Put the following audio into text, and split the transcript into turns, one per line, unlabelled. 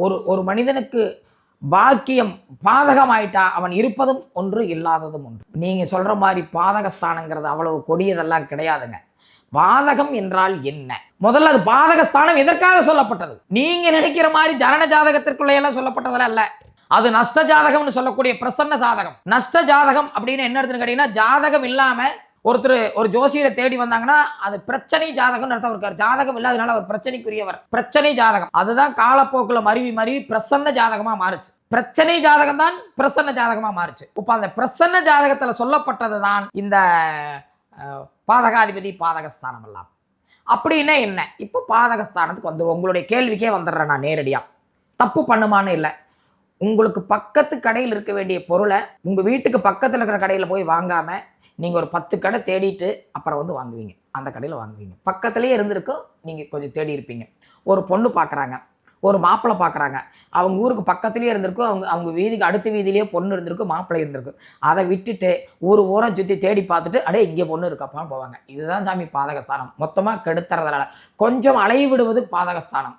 ஒரு ஒரு மனிதனுக்கு பாக்கியம் பாதகமாயிட்டா அவன் இருப்பதும் ஒன்று இல்லாததும் ஒன்று. நீங்க சொல்ற மாதிரி பாதகஸ்தானங்கிறது அவ்வளவு கொடியதெல்லாம் கிடையாதுங்க. பாதகம் என்றால் என்ன? முதல்ல அது பாதகஸ்தானம் எதற்காக சொல்லப்பட்டது? நீங்க நினைக்கிற மாதிரி ஜனன ஜாதகத்திற்குள்ள எல்லாம் சொல்லப்பட்டதெல்லாம் அல்ல. அது நஷ்ட ஜாதகம்னு சொல்லக்கூடிய பிரசன்ன ஜாதகம். நஷ்ட ஜாதகம் அப்படின்னு என்ன எடுத்துன்னு கேட்டீங்கன்னா, ஜாதகம் இல்லாம ஒருத்தர் ஒரு ஜோசியரை தேடி வந்தாங்கன்னா அது பிரச்சனை ஜாதகம் அர்த்தம் இருக்காரு. ஜாதகம் இல்லாதனால ஒரு பிரச்சனைக்குரியவர். பிரச்சனை ஜாதகம் அதுதான் காலப்போக்கில் மருவி பிரசன்ன ஜாதகமா மாறுச்சு. பிரச்சனை ஜாதகம் தான் பிரசன்ன ஜாதகமா மாறுச்சு. இப்ப அந்த பிரசன்ன ஜாதகத்துல சொல்லப்பட்டது தான் இந்த பாதகாதிபதி பாதகஸ்தானம் எல்லாம். அப்படின்னா என்ன? இப்போ பாதகஸ்தானத்துக்கு வந்து உங்களுடைய கேள்விக்கே வந்துடுறேன் நான் நேரடியா. தப்பு பண்ணுமான்னு இல்லை. உங்களுக்கு பக்கத்து கடையில் இருக்க வேண்டிய பொருளை உங்க வீட்டுக்கு பக்கத்தில் இருக்கிற கடையில் போய் வாங்காம நீங்க ஒரு 10 கடை தேடிட்டு அப்புறம் வந்து வாங்குவீங்க. அந்த கடையில் வாங்குவீங்க. பக்கத்திலேயே இருந்திருக்கும், நீங்க கொஞ்சம் தேடி இருப்பீங்க. ஒரு பொண்ணு பார்க்குறாங்க, ஒரு மாப்பிள்ளை பார்க்குறாங்க, அவங்க ஊருக்கு பக்கத்துலேயே இருந்திருக்கும், அவங்க வீதிக்கு அடுத்த வீதியிலேயே பொண்ணு இருந்திருக்கும், மாப்பிள்ளை இருந்திருக்கும். அதை விட்டுட்டு ஊரம் சுற்றி தேடி பார்த்துட்டு அடே இங்கே பொண்ணு இருக்காப்பான்னு போவாங்க. இதுதான் சாமி பாதகஸ்தானம். மொத்தமாக கெடுத்துறதுனால கொஞ்சம் அலைய விடுவது பாதகஸ்தானம்.